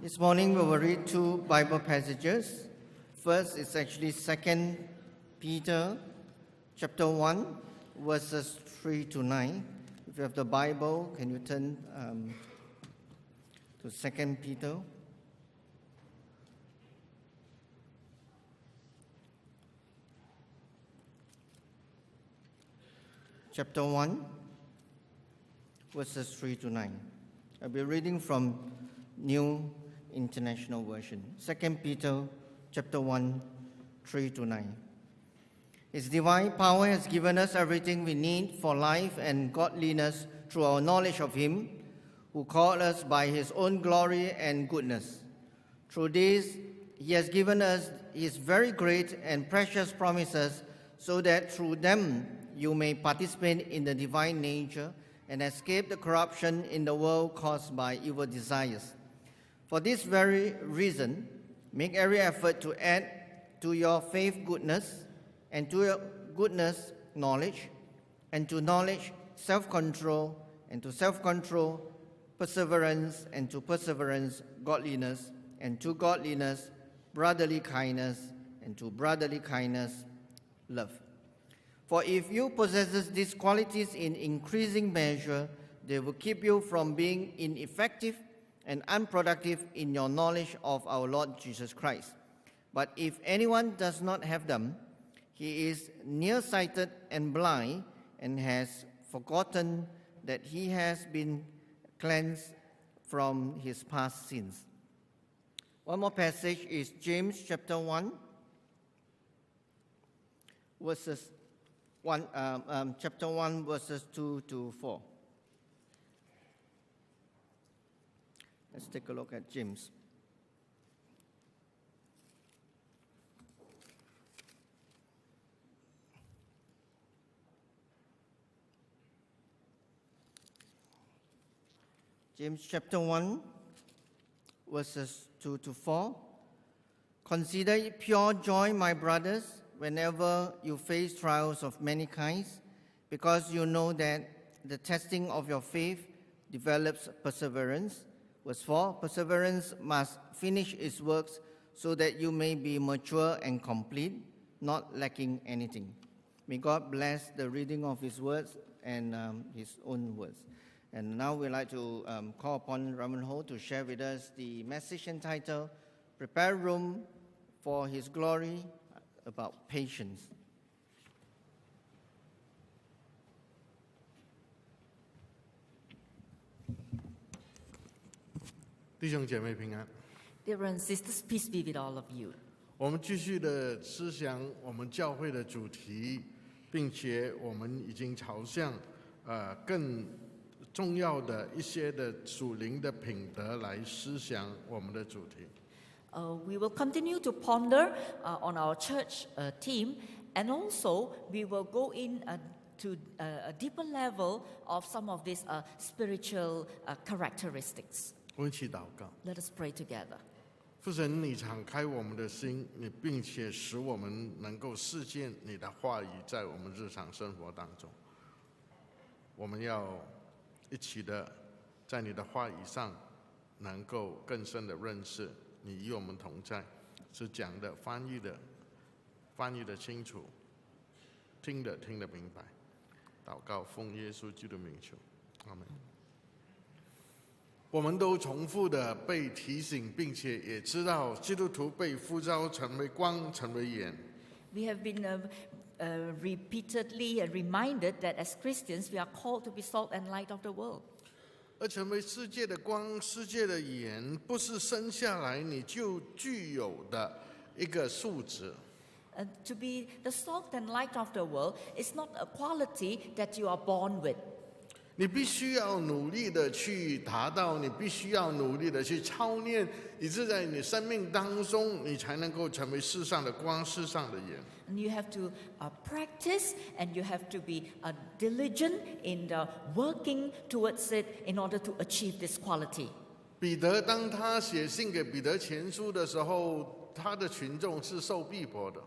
This morning we will read two Bible passages. First is actually 2 Peter chapter 1, verses 3 to 9. If you have the Bible, can you turn to 2 Peter? Chapter 1, verses 3 to 9. I'll be reading from New International Version. 2 Peter chapter 1, 3 to 9. His divine power has given us everything we need for life and godliness through our knowledge of Him, who called us by His own glory and goodness. Through this, He has given us His very great and precious promises, so that through them you may participate in the divine nature and escape the corruption in the world caused by evil desires. For this very reason, make every effort to add to your faith goodness, and to your goodness knowledge, and to knowledge self-control, and to self-control perseverance, and to perseverance godliness, and to godliness brotherly kindness, and to brotherly kindness love. For if you possess these qualities in increasing measure, they will keep you from being ineffective and unproductive in your knowledge of our Lord Jesus Christ. But if anyone does not have them, he is nearsighted and blind, and has forgotten that he has been cleansed from his past sins. One more passage is James chapter 1, verses 2 to 4. Let's take a look at James. James chapter 1, verses 2 to 4. Consider it pure joy, my brothers, whenever you face trials of many kinds, because you know that the testing of your faith develops perseverance. Verse 4, perseverance must finish its works so that you may be mature and complete, not lacking anything. May God bless the reading of His words and His own words. And now we'd like to call upon Reverend Ho to share with us the message entitled, Prepare Room for His Glory, about patience. 弟兄姐妹平安。 Dear brothers and sisters, peace be with all of you. 我们继续的思想我们教会的主题，并且我们已经朝向更重要的一些的属灵的品德来思想我们的主题。 We will continue to ponder on our church theme, and also we will go in to a deeper level of some of these spiritual characteristics. 我们一起祷告。 Let us pray together. 父神，你敞开我们的心，你并且使我们能够实践你的话语在我们日常生活当中。我们要一起的在你的话语上能够更深的认识你与我们同在，是讲的、翻译的清楚，听的明白。祷告奉耶稣基督名求，阿门。我们都重复的被提醒，并且也知道基督徒被呼召成为光，成为盐。 We have been repeatedly reminded that as Christians we are called to be salt and light of the world. 而成为世界的光、世界的盐，不是生下来你就具有的一个素质。 To be the salt and light of the world is not a quality that you are born with. 你必须要努力的去达到，你必须要努力的去操练，以致在你生命当中，你才能够成为世上的光、世上的盐。 And you have to practice, and you have to be diligent in working towards it in order to achieve this quality. 彼得当他写信给彼得前书的时候，他的群众是受逼迫的。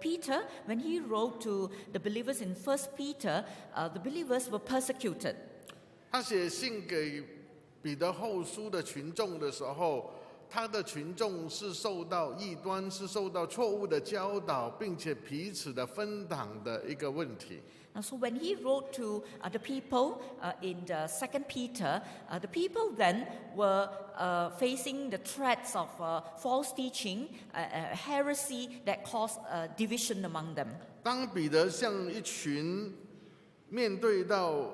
Peter, when he wrote to the believers in 1 Peter, the believers were persecuted. 他写信给彼得后书的群众的时候，他的群众是受到异端，是受到错误的教导，并且彼此的分党的一个问题。So when he wrote to the people in the 2 Peter, the people then were facing the threats of false teaching, heresy that caused division among them. 当彼得向一群面对到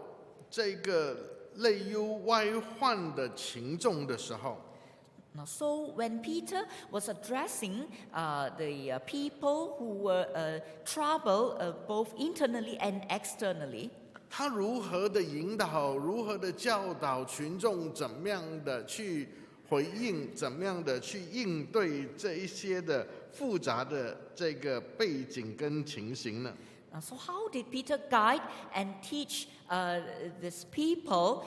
这个内忧外患的群众的时候， So when Peter was addressing the people who were troubled both internally and externally, 他如何的引导，如何的教导群众，怎么样的去回应，怎么样的去应对这一些的复杂的这个背景跟情形呢？ So how did Peter guide and teach these people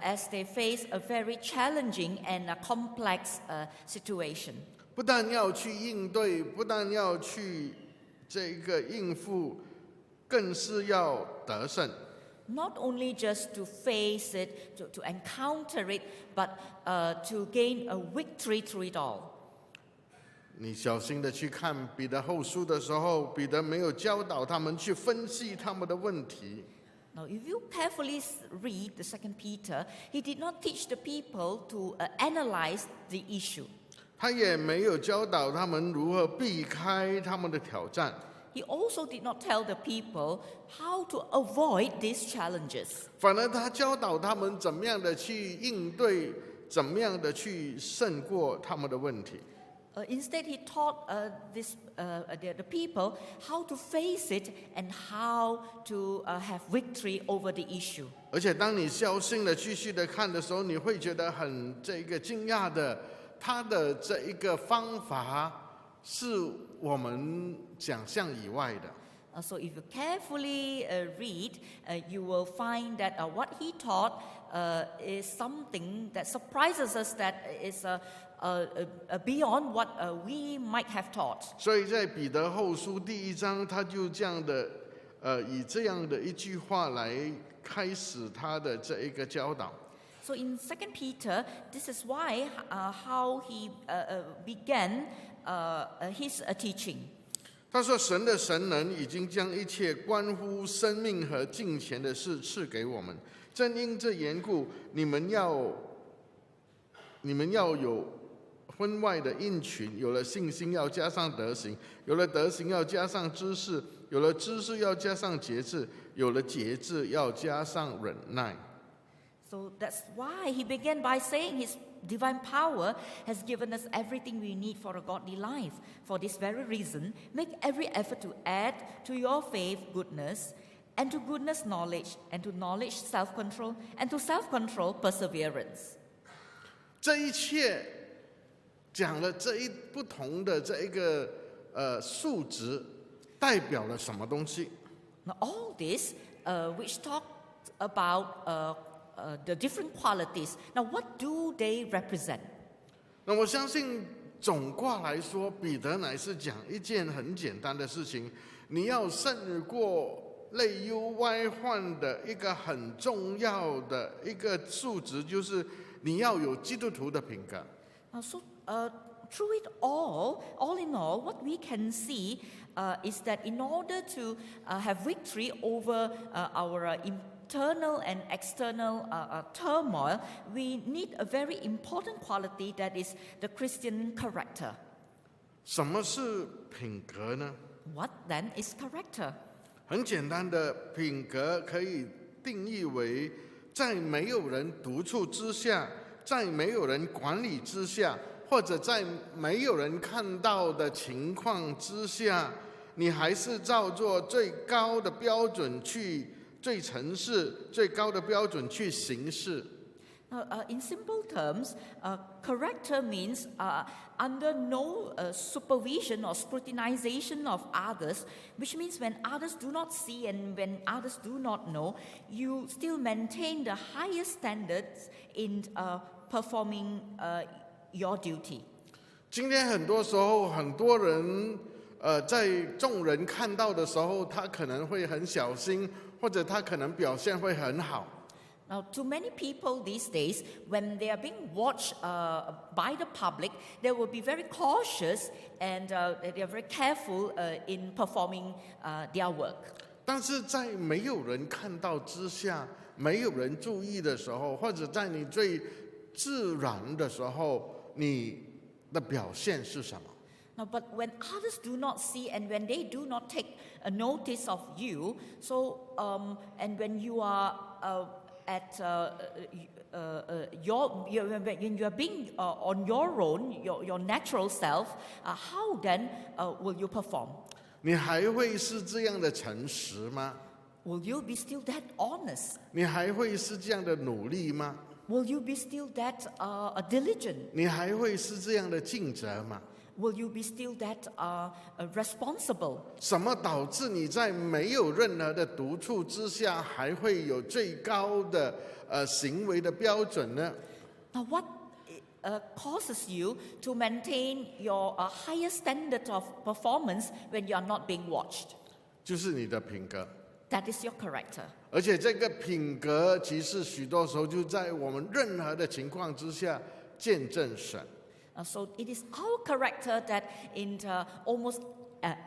as they face a very challenging and complex situation? 不但要去应对，不但要去这个应付，更是要得胜。 Not only just to face it, to encounter it, but to gain a victory through it all. 你小心的去看彼得后书的时候，彼得没有教导他们去分析他们的问题。 Now, if you carefully read the 2 Peter, he did not teach the people to analyze the issue. 他也没有教导他们如何避开他们的挑战。 He also did not tell the people how to avoid these challenges. 反而他教导他们怎么样的去应对，怎么样的去胜过他们的问题。 Instead, he taught the people how to face it and how to have victory over the issue. 而且当你小心的继续的看的时候，你会觉得很这个惊讶的，他的这一个方法是我们想象以外的。 So if you carefully read, you will find that what he taught is something that surprises us, that is beyond what we might have taught. 所以在彼得后书第1章，他就这样的以这样的一句话来开始他的这一个教导。 So in 2 Peter, this is why how he began his teaching. 他说：“神的神能已经将一切关乎生命和敬虔的事赐给我们，正因这缘故，你们要有婚外的应群，有了信心要加上德行，有了德行要加上知识，有了知识要加上节制，有了节制要加上忍耐。” So that's why he began by saying his divine power has given us everything we need for a godly life. For this very reason, make every effort to add to your faith goodness, and to goodness knowledge, and to knowledge self-control, and to self-control perseverance. 这一切讲了这一不同的这一个数值，代表了什么东西？ Now all this, which talk about the different qualities. Now, what do they represent? 那我相信总括来说，彼得乃是讲一件很简单的事情：你要胜过内忧外患的一个很重要的一个数值，就是你要有基督徒的品格。So, through it all in all, what we can see is that in order to have victory over our internal and external turmoil, we need a very important quality, that is the Christian character. 什么是品格呢？ What then is character? 很简单的，品格可以定义为在没有人督促之下，在没有人管理之下，或者在没有人看到的情况之下，你还是照做最高的标准去。最诚实、最高的标准去行事。Now, in simple terms, character means under no supervision or scrutinization of others, which means when others do not see and when others do not know, you still maintain the highest standards in performing your duty. 今天很多时候，很多人在众人看到的时候，他可能会很小心。或者他可能表现会很好。Now, to many people these days, when they are being watched by the public, they will be very cautious and they are very careful in performing their work. 但是在没有人看到之下，没有人注意的时候，或者在你最自然的时候，你的表现是什么？ Now, but when others do not see and when they do not take a notice of you, so and when you are at when you are being on your own, your natural self, how then will you perform? 你还会是这样的诚实吗？ Will you be still that honest? 你还会是这样的努力吗？ Will you be still that diligent? 你还会是这样的尽责吗？ Will you be still that responsible? 什么导致你在没有任何的督促之下，还会有最高的行为的标准呢？ Now, what causes you to maintain your higher standard of performance when you are not being watched? 就是你的品格。 That is your character. 而且这个品格，其实许多时候就在我们任何的情况之下见证神。 So it is our character that in almost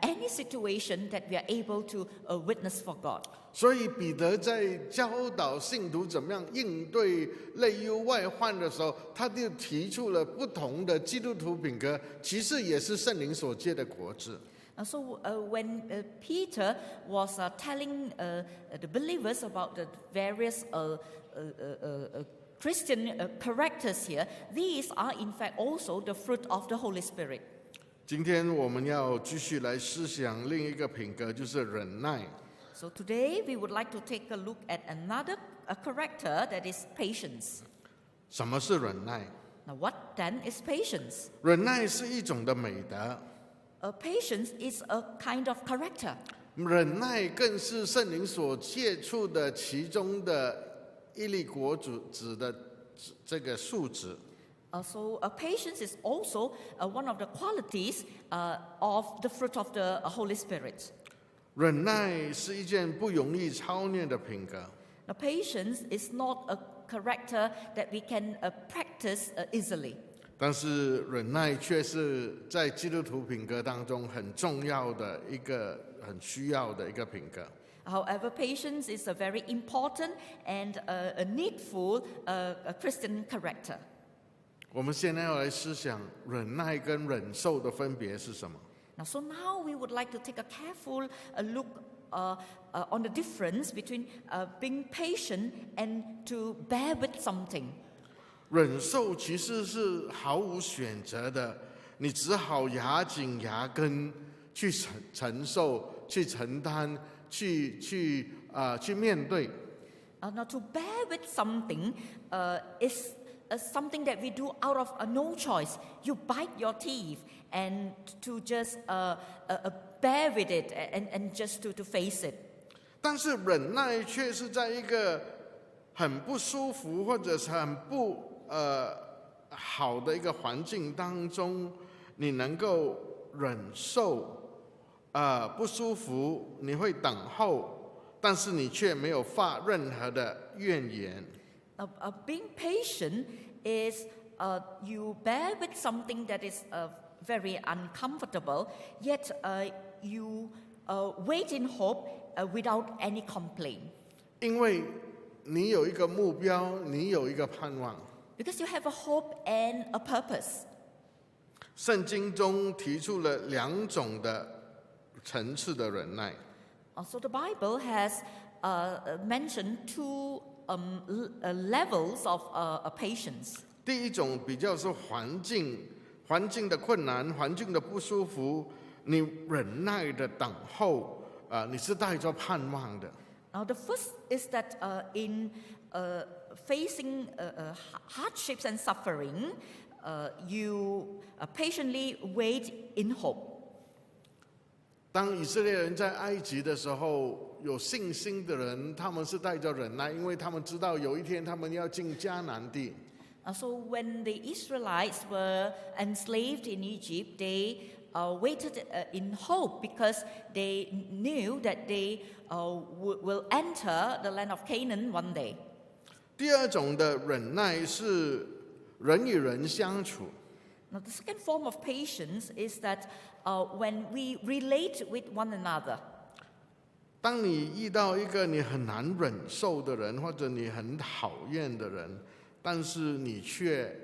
any situation that we are able to witness for God. 所以彼得在教导信徒怎么样应对内忧外患的时候，他就提出了不同的基督徒品格，其实也是圣灵所结的果子。 So when Peter was telling the believers about the various Christian characters here, these are in fact also the fruit of the Holy Spirit. 今天我们要继续来思想另一个品格，就是忍耐。 So today we would like to take a look at another character that is patience. 什么是忍耐？ Now what then is patience? 忍耐是一种的美德， Patience is a kind of character. 忍耐更是圣灵所借出的其中的一粒果子的这个素质。 So patience is also one of the qualities of the fruit of the Holy Spirit. 忍耐是一件不容易操练的品格。 Now, patience is not a character that we can practice easily. 但是忍耐却是在基督徒品格当中很重要的一个、很需要的一个品格。 However, patience is a very important and a needful Christian character. 我们现在要来思想忍耐跟忍受的分别是什么？ Now, so now we would like to take a careful look on the difference between being patient and to bear with something. 忍受其实是毫无选择的，你只好牙紧牙根去承受、去承担、去面对。 Now, to bear with something is something that we do out of no choice. You bite your teeth and to just bear with it and just to face it. 但是忍耐却是在一个很不舒服或者是很不好的一个环境当中，你能够忍受不舒服，你会等候，但是你却没有发任何的怨言。 Being patient is you bear with something that is very uncomfortable, yet you wait in hope without any complaint. 因为你有一个目标，你有一个盼望。 Because you have a hope and a purpose. 圣经中提出了两种的层次的忍耐。 So the Bible has mentioned two levels of patience. 第一种比较是环境的困难，环境的不舒服，你忍耐的等候，你是带着盼望的。 Now the first is that in facing hardships and suffering, you patiently wait in hope. 当以色列人在埃及的时候，有信心的人，他们是带着忍耐，因为他们知道有一天他们要进迦南地。 So when the Israelites were enslaved in Egypt, they waited in hope because they knew that they will enter the land of Canaan one day. 第二种的忍耐是人与人相处。 Now, the second form of patience is that when we relate with one another. 当你遇到一个你很难忍受的人，或者你很讨厌的人，但是你却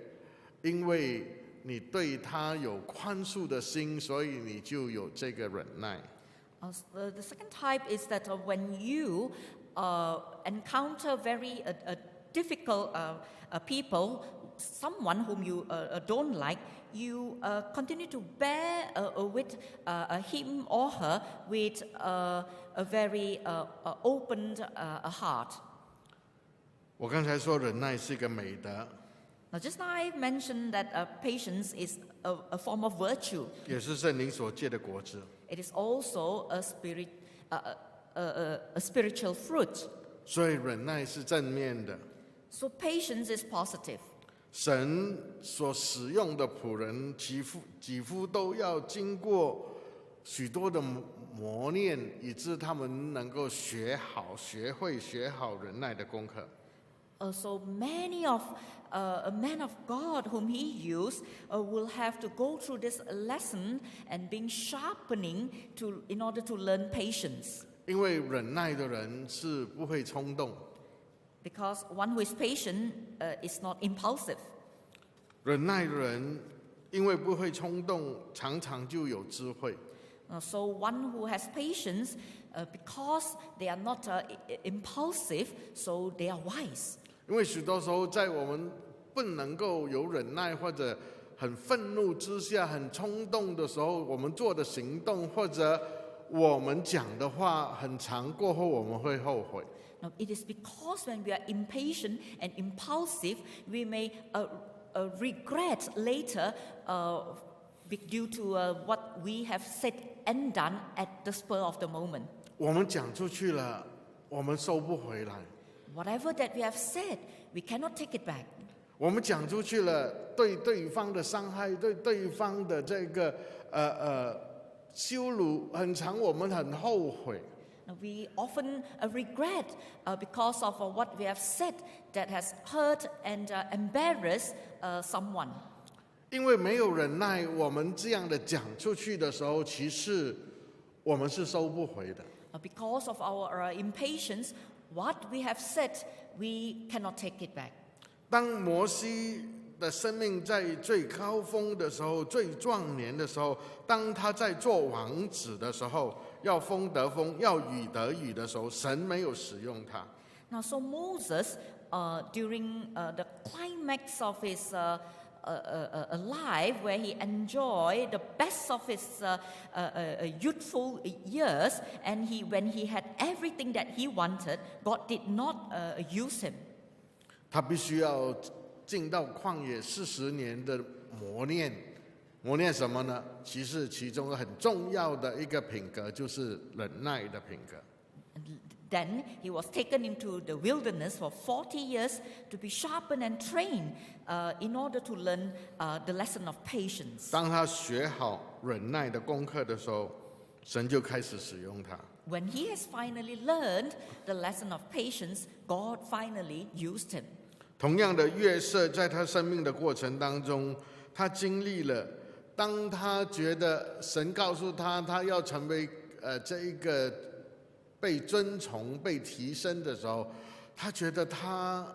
因为你对他有宽恕的心，所以你就有这个忍耐。 The second type is that when you encounter very difficult people, someone whom you don't like, you continue to bear with him or her with a very opened heart. 我刚才说忍耐是一个美德， Now, just now I mentioned that patience is a form of virtue. 也是圣灵所结的果子。 It is also a spiritual fruit. 所以忍耐是正面的。 So patience is positive. 神所使用的仆人几乎都要经过许多的磨练，以致他们能够学好忍耐的功课。 So many of men of God whom he used will have to go through this lesson and being sharpening in order to learn patience. 因为忍耐的人是不会冲动， Because one who is patient is not impulsive. 忍耐的人因为不会冲动，常常就有智慧。 So one who has patience, because they are not impulsive, so they are wise. 因为许多时候，在我们不能够有忍耐或者很愤怒之下、很冲动的时候，我们做的行动或者我们讲的话，很长过后我们会后悔。 Now, it is because when we are impatient and impulsive, we may regret later due to what we have said and done at the spur of the moment. 我们讲出去了，我们收不回来。 Whatever that we have said, we cannot take it back. 我们讲出去了，对对方的伤害，对对方的这个羞辱，很长，我们很后悔。 Now, we often regret because of what we have said that has hurt and embarrassed someone. 因为没有忍耐，我们这样的讲出去的时候，其实我们是收不回的。 Because of our impatience, what we have said, we cannot take it back. 当摩西的生命在最高峰的时候、最壮年的时候，当他在做王子的时候，要风得风，要雨得雨的时候，神没有使用他。 Now, so Moses, during the climax of his life, where he enjoyed the best of his youthful years, and when he had everything that he wanted, God did not use him. 他必须要进到旷野40年的磨练，磨练什么呢？其中很重要的一个品格就是忍耐的品格。 Then he was taken into the wilderness for 40 years to be sharpened and trained in order to learn the lesson of patience. 当他学好忍耐的功课的时候，神就开始使用他。 When he has finally learned the lesson of patience, God finally used him. 同样的，约瑟在他生命的过程当中，他经历了，当他觉得神告诉他，他要成为这一个被尊崇、被提升的时候，他觉得他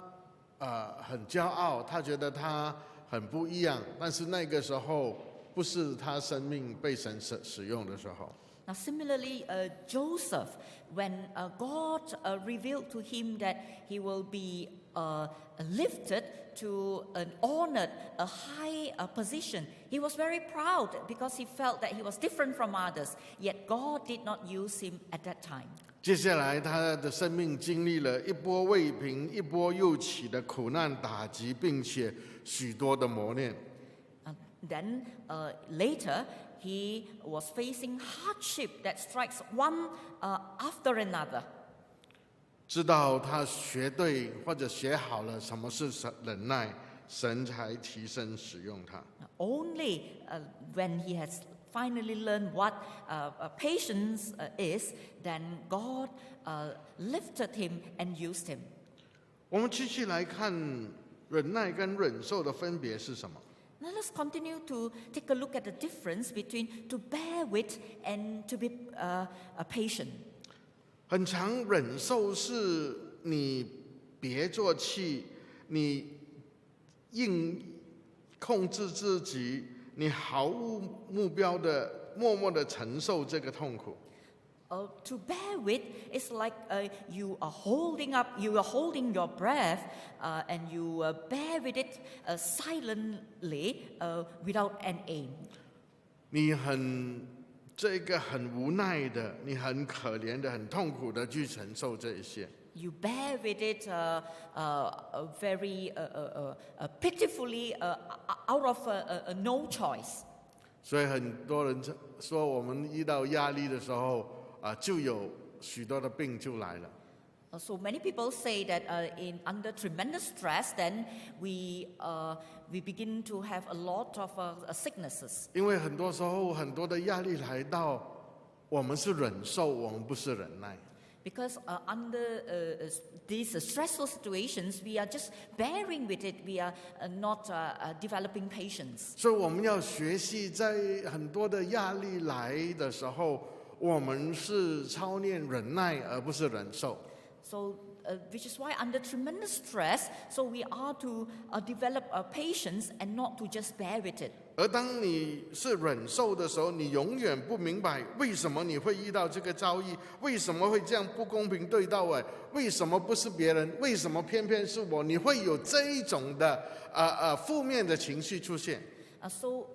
很骄傲，他觉得他很不一样。但是那个时候不是他生命被神使用的时候。 Now, similarly, Joseph, when God revealed to him that he will be lifted to an honored, a high position, he was very proud because he felt that he was different from others. Yet God did not use him at that time. 接下来，他的生命经历了一波未平、一波又起的苦难打击，并且许多的磨练。 Then later, he was facing hardship that strikes one after another. 知道他学对或者学好了什么是忍耐，神才提升使用他。 Only when he has finally learned what patience is, then God lifted him and used him. 我们继续来看忍耐跟忍受的分别是什么。 Now let's continue to take a look at the difference between to bear with and to be patient. 很常忍受是你别做气，你硬控制自己，你毫无目标的默默的承受这个痛苦。 To bear with is like you are holding your breath and you bear with it silently without an aim. 你很无奈的，你很可怜的，很痛苦的去承受这一些。 You bear with it very pitifully out of no choice. 所以很多人说，我们遇到压力的时候，就有许多的病就来了。 So many people say that under tremendous stress, then we begin to have a lot of sicknesses. 因为很多时候很多的压力来到，我们是忍受，我们不是忍耐。 Because under these stressful situations, we are just bearing with it. We are not developing patience. 所以我们要学习，在很多的压力来的时候，我们是操练忍耐，而不是忍受。 So, which is why under tremendous stress, so we are to develop patience and not to just bear with it. 而当你是忍受的时候，你永远不明白为什么你会遇到这个遭遇，为什么会这样不公平对待我，为什么不是别人，为什么偏偏是我？你会有这一种的负面的情绪出现。 So,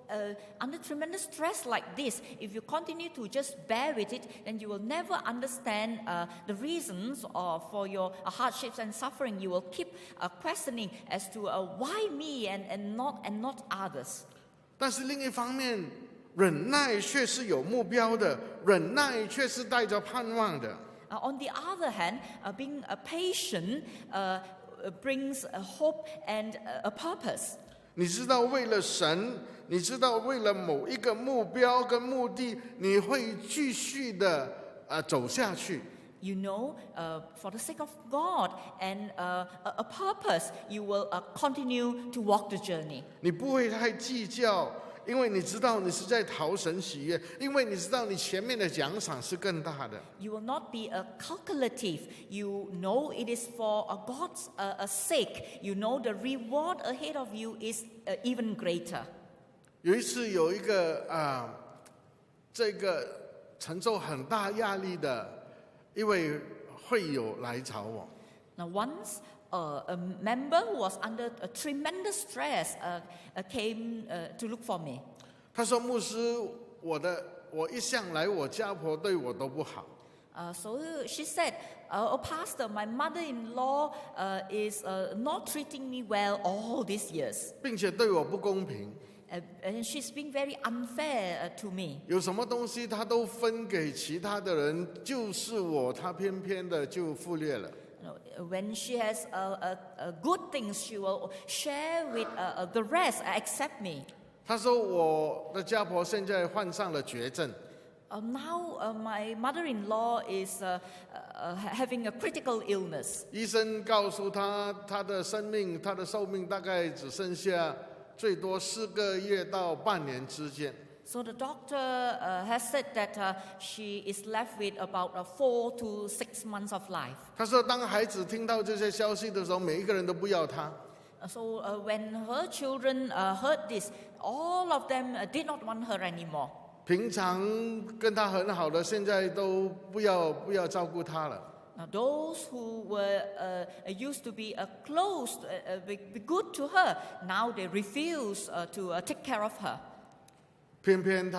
under tremendous stress like this, if you continue to just bear with it, then you will never understand the reasons for your hardships and suffering. You will keep questioning as to why me and not others. 但是另一方面，忍耐却是有目标的，忍耐却是带着盼望的。 On the other hand, being patient brings a hope and a purpose. 你知道，为了神，你知道为了某一个目标跟目的，你会继续的走下去。 You know, for the sake of God and a purpose, you will continue to walk the journey. 你不会太计较，因为你知道你是在讨神喜悦，因为你知道你前面的奖赏是更大的。 You will not be calculative. You know it is for God's sake. You know the reward ahead of you is even greater. 有一次，有一个这个承受很大压力的一位会友来找我。 Now, once a member who was under a tremendous stress came to look for me. 他说：“牧师，我一向来我家婆对我都不好。” So she said, "Oh, Pastor, my mother-in-law is not treating me well all these years, 并且对我不公平， and she's being very unfair to me. 有什么东西她都分给其他的人，就是我，她偏偏的就忽略了。 When she has good things, she will share with the rest, except me." 他说：“我的家婆现在患上了绝症， Now my mother-in-law is having a critical illness. 医生告诉她，她的寿命大概只剩下最多4个月到半年之间。” So the doctor has said that she is left with about 4 to 6 months of life. 他说：“当孩子听到这些消息的时候，每一个人都不要她。 So when her children heard this, all of them did not want her anymore. 平常跟她很好的，现在都不要照顾她了。” Now those who were used to be close, be good to her, now they refuse to take care of her. 偏偏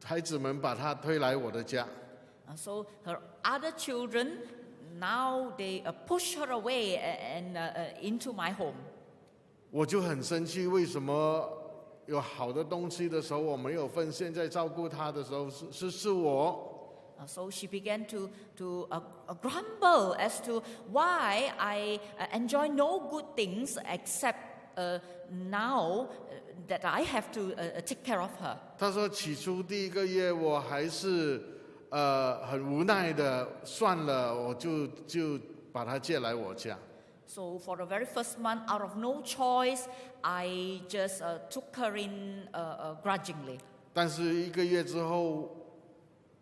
孩子们把她推来我的家。 So her other children, now they push her away and into my home. 我就很生气，为什么有好的东西的时候我没有份，现在照顾她的时候是我。 So she began to grumble as to why I enjoy no good things except now that I have to take care of her. 她说起初第1个月我还是很无奈的，算了，我就把她接来我家。 So for the very first month, out of no choice, I just took her in grudgingly. 但是1个月之后，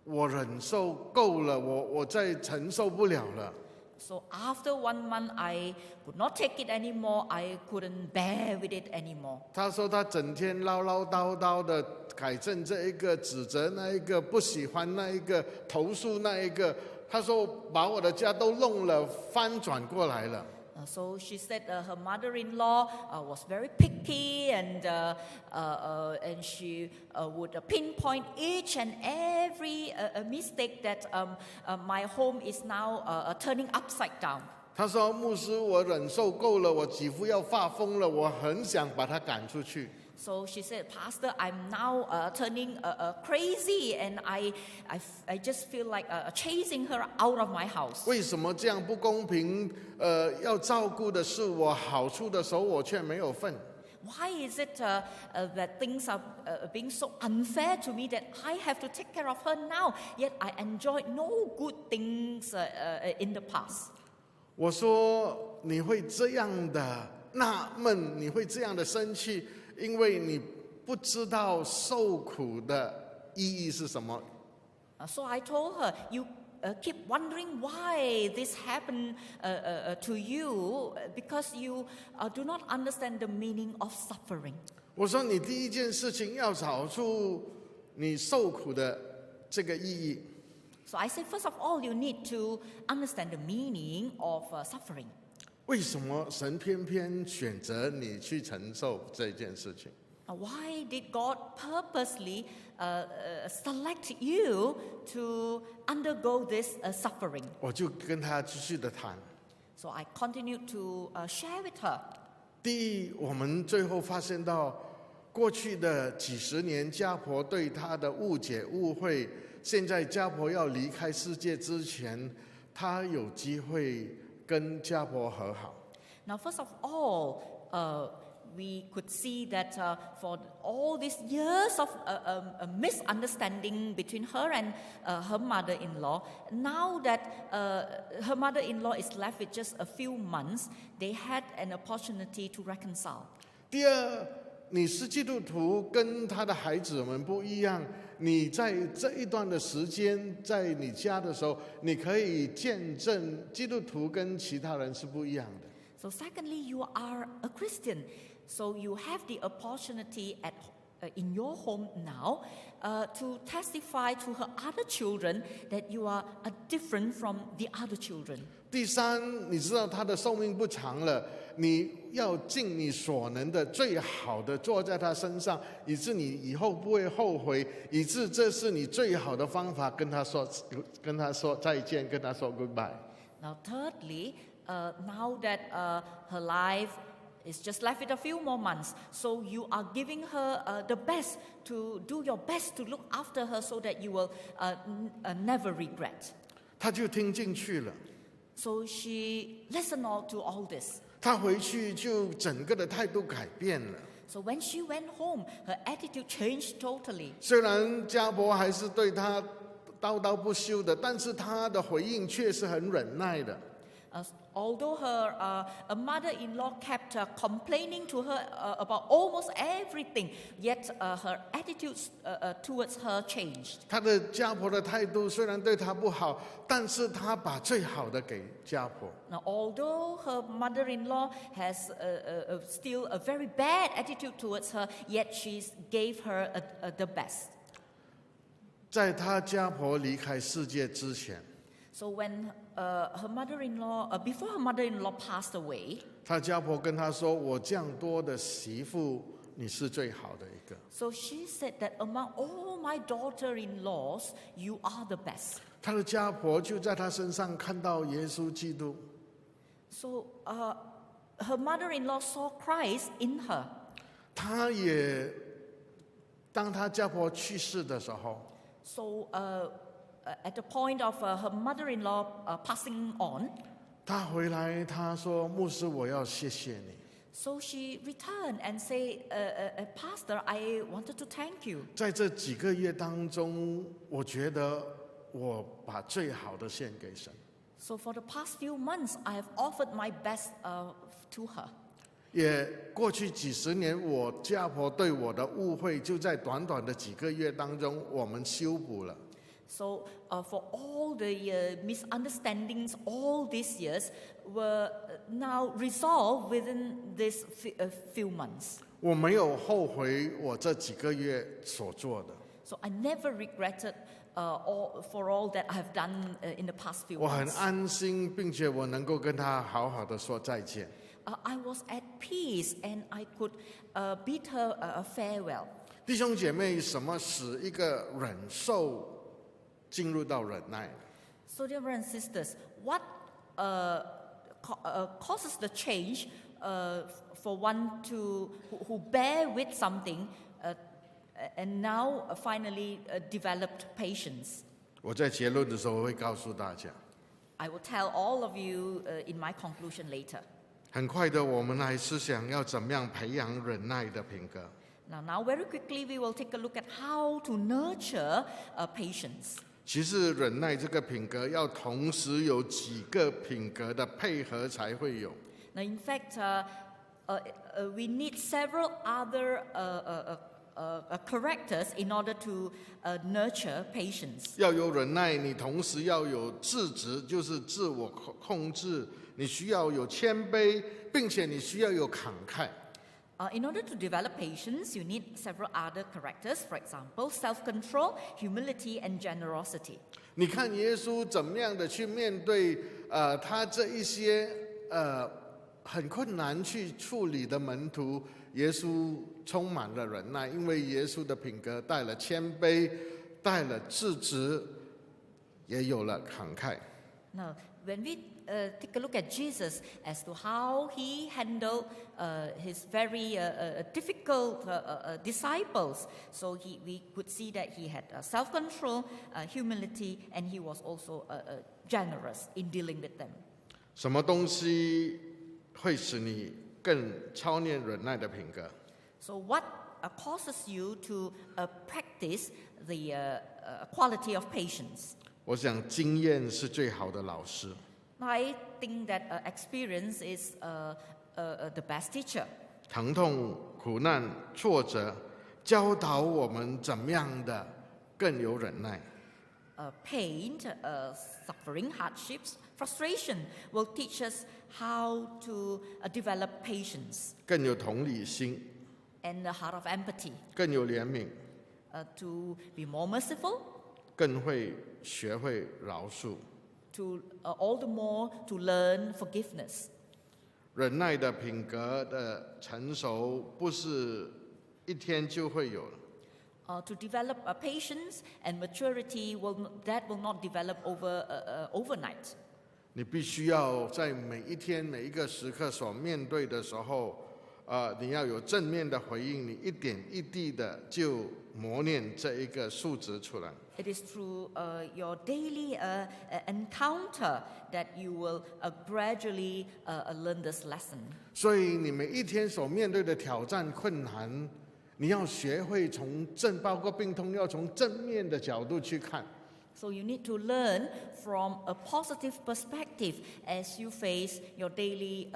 我忍受够了，我再承受不了了。 So after 1 month, I could not take it anymore. I couldn't bear with it anymore. 她说她整天唠唠叨叨的改正这一个，指责那一个，不喜欢那一个，投诉那一个。她说把我的家都弄了，翻转过来了。 So she said her mother-in-law was very picky, and she would pinpoint each and every mistake that my home is now turning upside down. 她说牧师，我忍受够了，我几乎要发疯了，我很想把她赶出去。 So she said, Pastor, I'm now turning crazy, and I just feel like chasing her out of my house. 为什么这样不公平？要照顾的是我，好处的时候我却没有份。 Why is it that things are being so unfair to me that I have to take care of her now, yet I enjoyed no good things in the past? 我说你会这样的纳闷，你会这样的生气，因为你不知道受苦的意义是什么。 So I told her, you keep wondering why this happened to you because you do not understand the meaning of suffering. 我说你第一件事情要找出你受苦的这个意义。 So I said, first of all, you need to understand the meaning of suffering. 为什么神偏偏选择你去承受这件事情？ Why did God purposely select you to undergo this suffering? 我就跟他继续的谈。 So I continued to share with her. 第一，我们最后发现到，过去的几十年家婆对他的误解误会，现在家婆要离开世界之前，他有机会跟家婆和好。 Now, first of all, we could see that for all these years of a misunderstanding between her and her mother-in-law, now that her mother-in-law is left with just a few months, they had an opportunity to reconcile. 第二，你是基督徒，跟他的孩子们不一样。你在这一段的时间，在你家的时候，你可以见证基督徒跟其他人是不一样的。 So secondly, you are a Christian. So you have the opportunity in your home now to testify to her other children that you are different from the other children. 第三，你知道他的寿命不长了，你要尽你所能的最好的做在他身上，以致你以后不会后悔，以致这是你最好的方法跟他说再见，跟他说 goodbye。 Now thirdly, now that her life is just left with a few more months, so you are giving her the best, to do your best to look after her so that you will never regret. 他就听进去了， So she listened to all this. 他回去就整个的态度改变了。 So when she went home, her attitude changed totally. 虽然家婆还是对他叨叨不休的，但是他的回应却是很忍耐的。 Although her mother-in-law kept complaining to her about almost everything, yet her attitudes towards her changed. 他的家婆的态度虽然对他不好，但是他把最好的给家婆。 Now, although her mother-in-law has still a very bad attitude towards her, yet she gave her the best. 在他家婆离开世界之前， So when her mother-in-law, before her mother-in-law passed away, 他家婆跟他说：“我这样多的媳妇，你是最好的一个。 so she said that among all my daughter-in-laws, you are the best. ”他的家婆就在他身上看到耶稣基督， So her mother-in-law saw Christ in her. 他也当他家婆去世的时候， So at the point of her mother-in-law passing on, 他回来他说：“牧师，我要谢谢你。” so she returned and said, Pastor, I wanted to thank you. 在这几个月当中，我觉得我把最好的献给神。So for the past few months, I have offered my best to her. 也过去几十年，我家婆对我的误会，就在短短的几个月当中，我们修补了。So for all the misunderstandings all these years were now resolved within these few months. 我没有后悔我这几个月所做的。So I never regretted for all that I have done in the past few 我很 months. 安心，并且我能够跟她好好的说再见。I was at peace and I could bid her a farewell. 弟兄姐妹，什么使一个忍受进入到忍耐？ So dear brothers and sisters, what causes the change for one who bear with something and now finally developed patience? 我在结论的时候会告诉大家。 I will tell all of you in my conclusion later. 很快的，我们来思想要怎么样培养忍耐的品格。Now very quickly we will take a look at how to nurture patience. 其实忍耐这个品格要同时有几个品格的配合才会有。Now in fact, we need several other characters in order to nurture patience. 要有忍耐，你同时要有自执，就是自我控制。你需要有谦卑，并且你需要有慷慨。In order to develop patience, you need several other characters. For example, self-control, humility, and generosity. 你看耶稣怎么样的去面对他这一些很困难去处理的门徒，耶稣充满了忍耐，因为耶稣的品格带了谦卑，带了自执，也有了慷慨。 Now, when we take a look at Jesus as to how he handled his very difficult disciples, so we could see that he had self-control, humility, and he was also generous in dealing with them. 什么东西会使你更操练忍耐的品格？ So what causes you to practice the quality of patience? 我想经验是最好的老师。 I think that experience is the best teacher. 疼痛、苦难、挫折，教导我们怎么样的更有忍耐。 Pain, suffering, hardships, frustration will teach us how to develop patience 更有同理心， and a heart of empathy, 更有怜悯， to be more merciful, 更会学会饶恕。 to all the more to learn forgiveness. 忍耐的品格的成熟，不是一天就会有了。 To develop patience and maturity that will not develop overnight. 你必须要在每一天每一个时刻所面对的时候，你要有正面的回应，你一点一滴的就磨练这一个素质出来。 It is through your daily encounter that you will gradually learn this lesson. 所以你每一天所面对的挑战困难，你要学会包括病痛，要从正面的角度去看。 So you need to learn from a positive perspective as you face your daily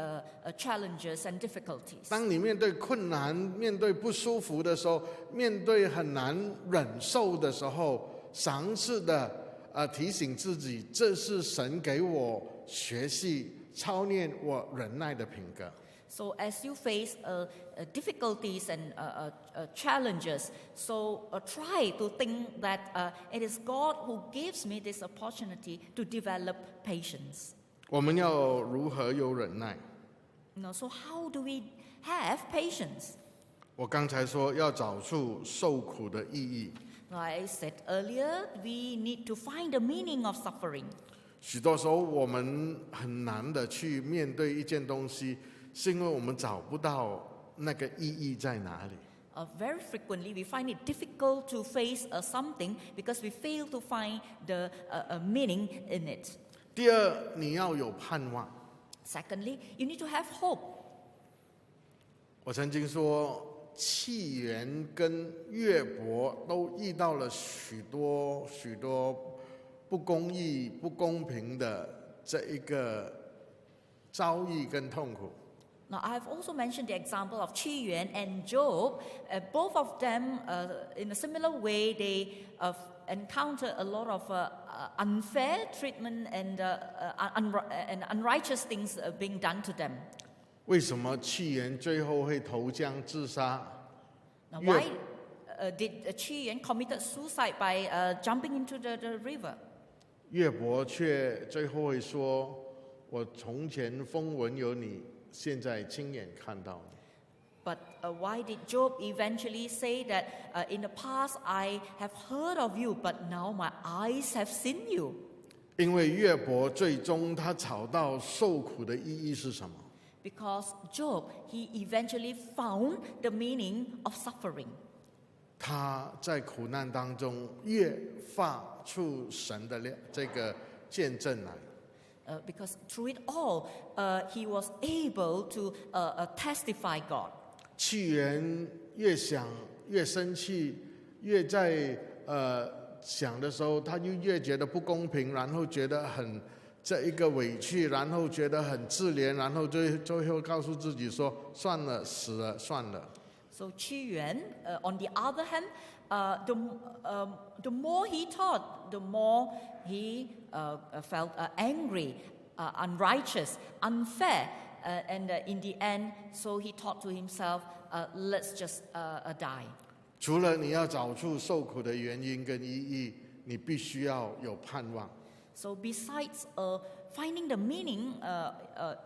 challenges and difficulties. 当你面对困难、面对不舒服的时候，面对很难忍受的时候，尝试的提醒自己，这是神给我学习操练我忍耐的品格。 So as you face difficulties and challenges, so try to think that it is God who gives me this opportunity to develop patience. 我们要如何有忍耐？ So how do we have patience? 我刚才说要找出受苦的意义。 I said earlier, we need to find the meaning of suffering. 许多时候我们很难的去面对一件东西，是因为我们找不到那个意义在哪里。 Very frequently, we find it difficult to face something because we fail to find the meaning in it. 第二，你要有盼望。 Secondly, you need to have hope. 我曾经说，契元跟约伯都遇到了许多不公义、不公平的这一个遭遇跟痛苦。 Now, I've also mentioned the example of Qi Yuan and Job. Both of them, in a similar way, they encounter a lot of unfair treatment and unrighteous things being done to them. 为什么契言最后会投江自杀？ Now, Yeah. why did Qi Yuan committed suicide by jumping into the river? 约伯却最后会说：“我从前风闻有你，现在亲眼看到你。” But why did Job eventually say that in the past I have heard of you, but now my eyes have seen you? 因为约伯最终他找到受苦的意义是什么？ Because Job, he eventually found the meaning of suffering. 他在苦难当中越发出神的这个见证来。 Because through it all, he was able to testify God. 契言越想越生气，越在想的时候，他就越觉得不公平，然后觉得很这一个委屈，然后觉得很自怜，然后最后告诉自己说：算了，死了，算了。 So Qi Yuan, on the other hand, the more he thought, the more he felt angry, unrighteous, unfair, and in the end, so he thought to himself, let's just die. 除了你要找出受苦的原因跟意义，你必须要有盼望。 So besides finding the meaning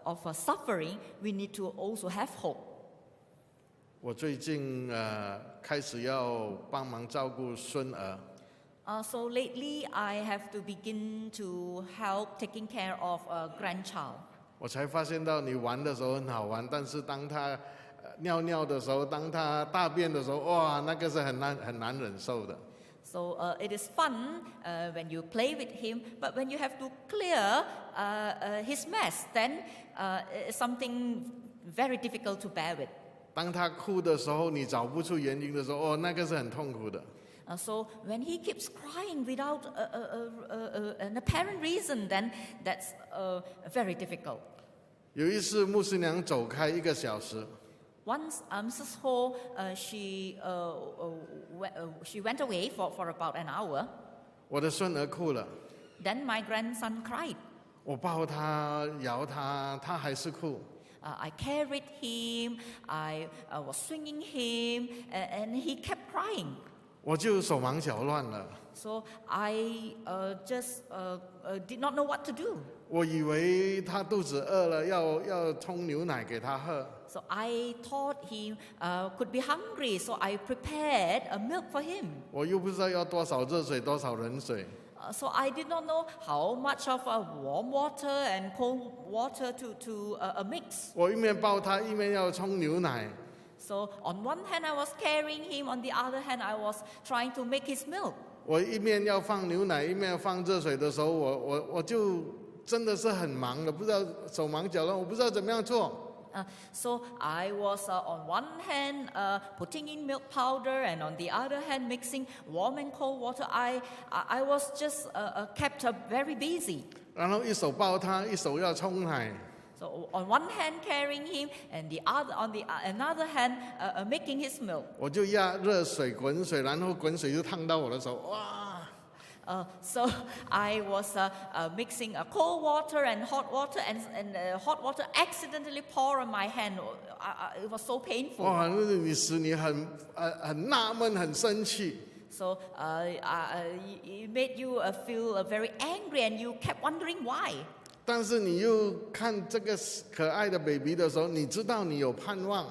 of suffering, we need to also have hope. 我最近开始要帮忙照顾孙儿， So lately, I have to begin to help taking care of a grandchild. 我才发现到你玩的时候很好玩，但是当他尿尿的时候，当他大便的时候，哇，那个是很难忍受的。 So it is fun when you play with him, but when you have to clear his mess, then it's something very difficult to bear with. 当他哭的时候，你找不出原因的时候，哦，那个是很痛苦的。 So when he keeps crying without an apparent reason, then that's very difficult. 有一次，牧师娘走开1个小时， Once Mrs. Ho, she went away for about an hour. 我的孙儿哭了， Then my grandson cried. 我抱他摇他，他还是哭。 I carried him, I was swinging him, and he kept crying. 我就手忙脚乱了。 So I just did not know what to do. 我以为他肚子饿了，要冲牛奶给他喝。 So I thought he could be hungry, so I prepared a milk for him. 我又不知道要多少热水，多少冷水。 So I did not know how much of warm water and cold water to mix. 我一面抱他，一面要冲牛奶。 So on one hand I was carrying him, on the other hand I was trying to make his milk. 我一面要放牛奶，一面要放热水的时候，我就真的是很忙的，不知道手忙脚乱，我不知道怎么样做。 So I was on one hand putting in milk powder, and on the other hand mixing warm and cold water. I was just kept very busy. 然后一手抱他，一手要冲奶。 So on one hand carrying him, and the other on the another hand making his milk. 我就压热水滚水，然后滚水就烫到我的手，哇！ So I was mixing cold water and hot water, and hot water accidentally poured on my hand. It was so painful. 哇，你使你很纳闷，很生气。 So it made you feel very angry, and you kept wondering why. 但是你又看这个可爱的 baby 的时候，你知道你有盼望。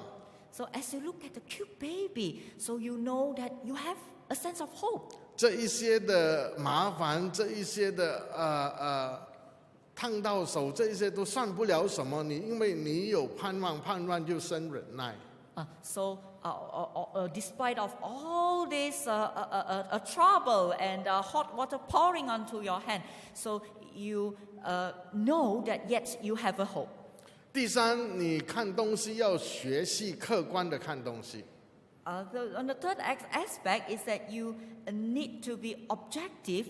So as you look at the cute baby, so you know that you have a sense of hope. 这一些的麻烦，这一些的烫到手，这一些都算不了什么。因为你有盼望，盼望就生忍耐。 So despite of all this trouble and hot water pouring onto your hand, so you know that yet you have a hope. 第三，你看东西要学习客观的看东西。 On the third aspect is that you need to be objective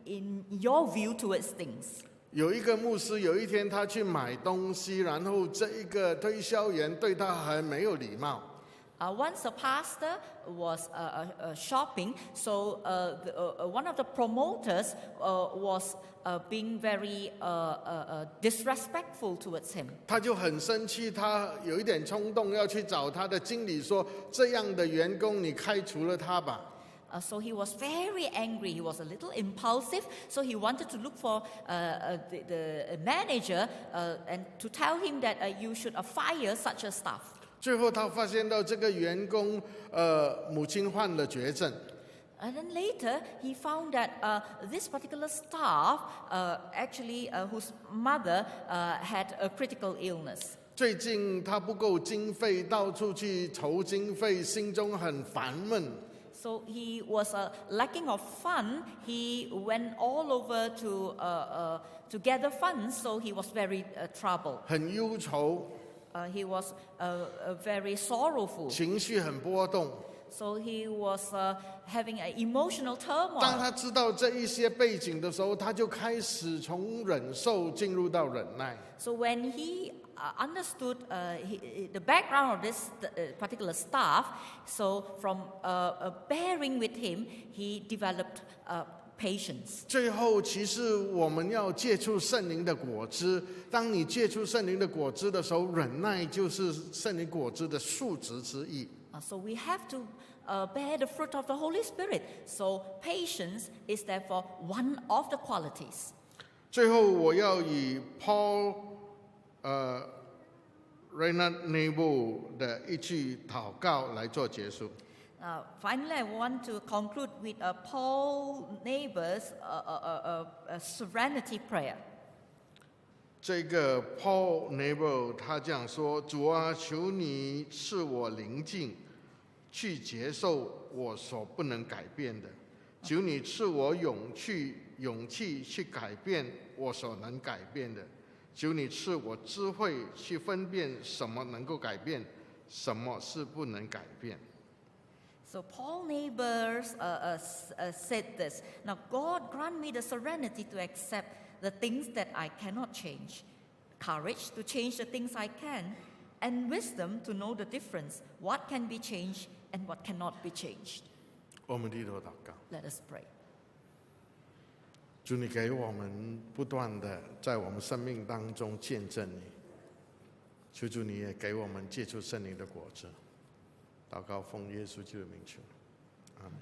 in your view towards things. 有一个牧师，有一天他去买东西，然后这一个推销员对他很没有礼貌。Once a pastor was shopping, so one of the promoters was being very disrespectful towards him. 他就很生气，他有一点冲动，要去找他的经理说：“这样的员工，你开除了他吧。” So he was very angry. He was a little impulsive. So he wanted to look for the manager and to tell him that you should fire such a staff. 最后他发现到这个员工母亲患了绝症。And then later, he found that this particular staff, actually, whose mother had a critical illness. 最近他不够经费，到处去筹经费，心中很烦闷。So he was lacking of fund. He went all over to gather funds. So he was very troubled. 很忧愁。He was very sorrowful. 情绪很波动。So he was having an emotional turmoil. 当他知道这一些背景的时候，他就开始从忍受进入到忍耐。So when he understood the background of this particular staff, so from bearing with him, he developed patience. 最后，其实我们要接触圣灵的果子。当你接触圣灵的果子的时候，忍耐就是圣灵果子的数值之一。So we have to bear the fruit of the Holy Spirit. So patience is therefore one of the qualities. 最后，我要以 Paul Reinhard Nebel 的一句祷告来做结束。Finally, I want to conclude with Paul Nebel's serenity prayer. 这个 Paul Nebel 他这样说：“主啊，求你赐我灵境，去接受我所不能改变的；求你赐我勇气去改变我所能改变的；求你赐我智慧去分辨什么能够改变，什么是不能改变。” So Paul Nebel said this. Now God grant me the serenity to accept the things that I cannot change, courage to change the things I can, and wisdom to know the difference, what can be changed and what cannot be changed. 我们低头祷告。 Let us pray. 主，你给我们不断的在我们生命当中见证你，求主你也给我们接触圣灵的果子。祷告奉耶稣基督的名求，阿门。